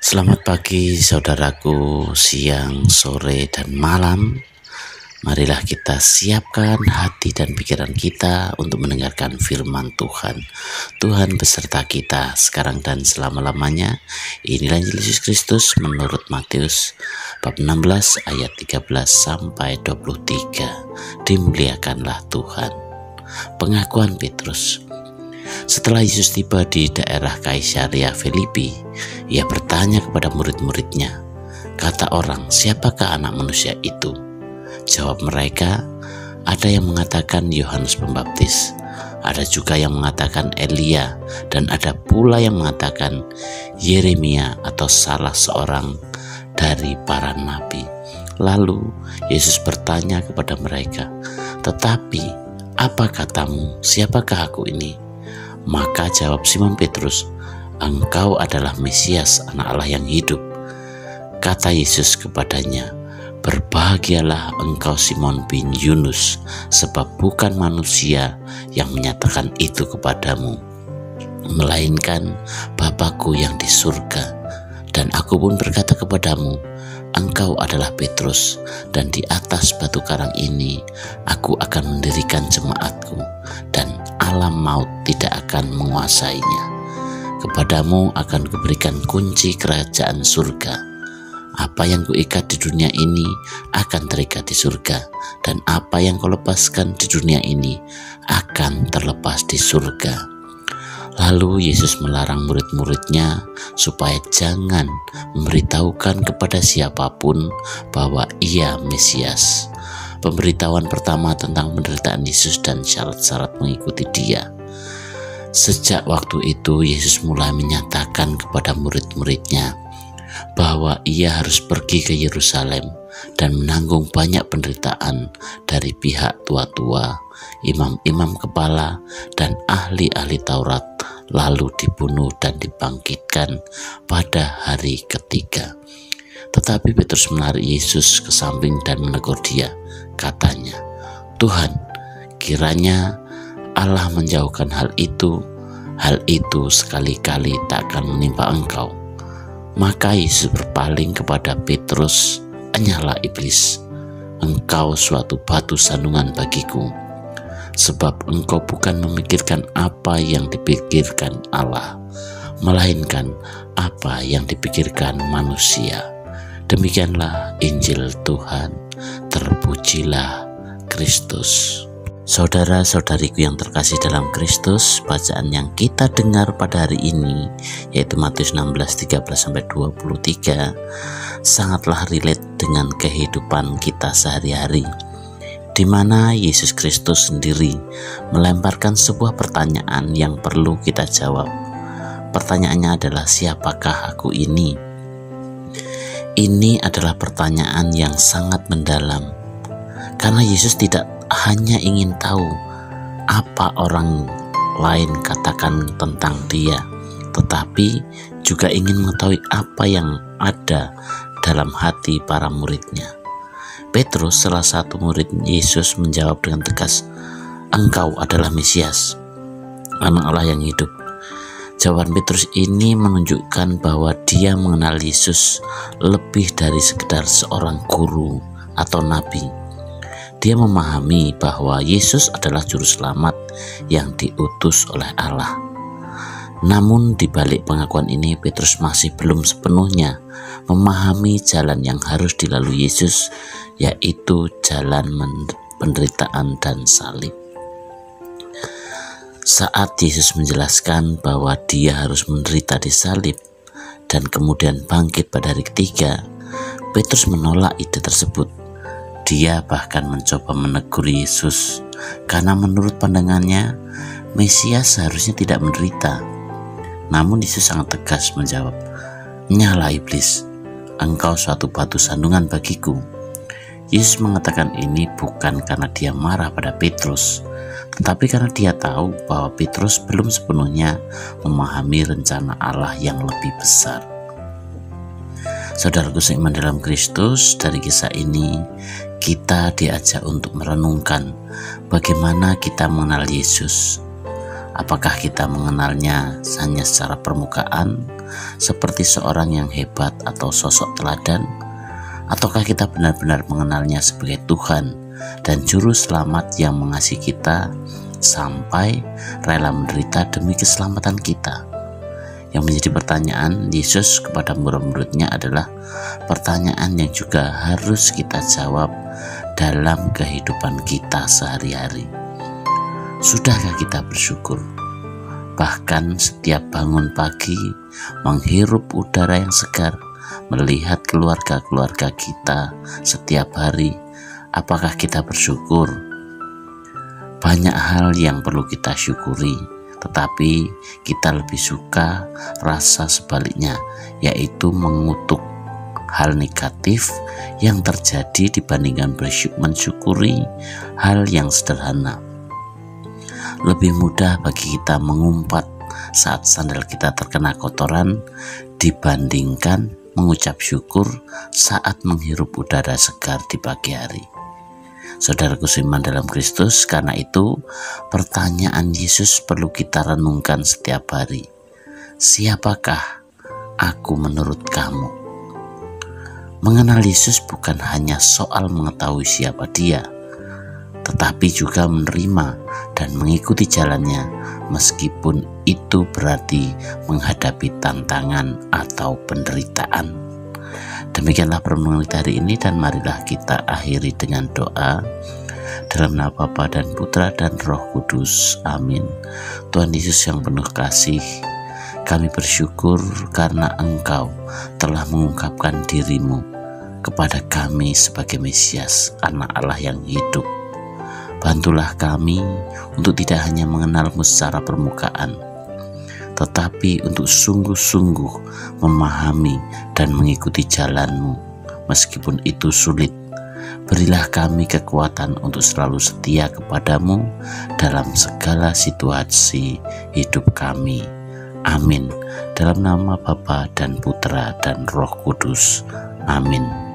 Selamat pagi saudaraku, siang, sore, dan malam. Marilah kita siapkan hati dan pikiran kita untuk mendengarkan firman Tuhan. Tuhan beserta kita sekarang dan selama-lamanya. Inilah Injil Yesus Kristus menurut Matius bab 16 ayat 13 sampai 23. Dimuliakanlah Tuhan. Pengakuan Petrus. Setelah Yesus tiba di daerah Kaisarea Filipi, ia bertanya kepada murid-muridnya, "Kata orang, siapakah anak manusia itu?" Jawab mereka, "Ada yang mengatakan Yohanes Pembaptis, ada juga yang mengatakan Elia, dan ada pula yang mengatakan Yeremia atau salah seorang dari para nabi." Lalu Yesus bertanya kepada mereka, "Tetapi apa katamu, siapakah aku ini?" Maka jawab Simon Petrus, "Engkau adalah Mesias, Anak Allah yang hidup." Kata Yesus kepadanya, "Berbahagialah engkau Simon bin Yunus, sebab bukan manusia yang menyatakan itu kepadamu, melainkan Bapa-Ku yang di surga. Dan aku pun berkata kepadamu, engkau adalah Petrus, dan di atas batu karang ini aku akan mendirikan jemaatku, dan alam maut tidak akan menguasainya. Kepadamu akan kuberikan kunci kerajaan surga. Apa yang kuikat di dunia ini akan terikat di surga, dan apa yang kau lepaskan di dunia ini akan terlepas di surga." Lalu Yesus melarang murid-muridnya supaya jangan memberitahukan kepada siapapun bahwa ia Mesias. Pemberitahuan pertama tentang penderitaan Yesus dan syarat-syarat mengikuti Dia. Sejak waktu itu Yesus mulai menyatakan kepada murid-muridnya bahwa ia harus pergi ke Yerusalem dan menanggung banyak penderitaan dari pihak tua-tua, imam-imam kepala, dan ahli-ahli Taurat, lalu dibunuh dan dibangkitkan pada hari ketiga. Tetapi Petrus menarik Yesus ke samping dan menegur dia. Katanya, "Tuhan, kiranya Allah menjauhkan hal itu sekali-kali tak akan menimpa engkau." Maka Yesus berpaling kepada Petrus, "Enyahlah iblis, engkau suatu batu sandungan bagiku, sebab engkau bukan memikirkan apa yang dipikirkan Allah, melainkan apa yang dipikirkan manusia." Demikianlah Injil Tuhan. Terpujilah Kristus. Saudara-saudariku yang terkasih dalam Kristus, bacaan yang kita dengar pada hari ini yaitu Matius 16 13-23 sangatlah relate dengan kehidupan kita sehari-hari, di mana Yesus Kristus sendiri melemparkan sebuah pertanyaan yang perlu kita jawab. Pertanyaannya adalah, siapakah aku ini? Ini adalah pertanyaan yang sangat mendalam, karena Yesus tidak hanya ingin tahu apa orang lain katakan tentang Dia, tetapi juga ingin mengetahui apa yang ada dalam hati para muridnya. Petrus, salah satu murid Yesus, menjawab dengan tegas, "Engkau adalah Mesias, Anak Allah yang hidup." Jawaban Petrus ini menunjukkan bahwa dia mengenal Yesus lebih dari sekedar seorang guru atau nabi. Dia memahami bahwa Yesus adalah juru selamat yang diutus oleh Allah. Namun di balik pengakuan ini, Petrus masih belum sepenuhnya memahami jalan yang harus dilalui Yesus, yaitu jalan penderitaan dan salib. Saat Yesus menjelaskan bahwa Dia harus menderita di salib dan kemudian bangkit pada hari ketiga, Petrus menolak ide tersebut. Dia bahkan mencoba menegur Yesus karena menurut pandangannya Mesias seharusnya tidak menderita. Namun Yesus sangat tegas menjawab, "Enyahlah iblis, engkau suatu batu sandungan bagiku." Yesus mengatakan ini bukan karena Dia marah pada Petrus, tetapi karena Dia tahu bahwa Petrus belum sepenuhnya memahami rencana Allah yang lebih besar. Saudaraku seiman dalam Kristus, dari kisah ini kita diajak untuk merenungkan bagaimana kita mengenal Yesus. Apakah kita mengenalnya hanya secara permukaan seperti seorang yang hebat atau sosok teladan? Ataukah kita benar-benar mengenalnya sebagai Tuhan dan Juru Selamat yang mengasihi kita sampai rela menderita demi keselamatan kita? Yang menjadi pertanyaan Yesus kepada murid-muridnya adalah pertanyaan yang juga harus kita jawab dalam kehidupan kita sehari-hari. Sudahkah kita bersyukur? Bahkan setiap bangun pagi, menghirup udara yang segar, melihat keluarga-keluarga kita setiap hari, apakah kita bersyukur? Banyak hal yang perlu kita syukuri, tetapi kita lebih suka rasa sebaliknya, yaitu mengutuk hal negatif yang terjadi dibandingkan mensyukuri hal yang sederhana. Lebih mudah bagi kita mengumpat saat sandal kita terkena kotoran dibandingkan mengucap syukur saat menghirup udara segar di pagi hari. Saudaraku seiman dalam Kristus, karena itu pertanyaan Yesus perlu kita renungkan setiap hari. Siapakah aku menurut kamu? Mengenal Yesus bukan hanya soal mengetahui siapa Dia, tetapi juga menerima dan mengikuti jalannya, meskipun itu berarti menghadapi tantangan atau penderitaan. Demikianlah perenungan kita hari ini, dan marilah kita akhiri dengan doa. Dalam nama Bapa dan Putra dan Roh Kudus. Amin. Tuhan Yesus yang penuh kasih, kami bersyukur karena Engkau telah mengungkapkan diri-Mu kepada kami sebagai Mesias, Anak Allah yang hidup. Bantulah kami untuk tidak hanya mengenal-Mu secara permukaan, tetapi untuk sungguh-sungguh memahami dan mengikuti jalan-Mu, meskipun itu sulit. Berilah kami kekuatan untuk selalu setia kepada-Mu dalam segala situasi hidup kami. Amin. Dalam nama Bapa dan Putra dan Roh Kudus. Amin.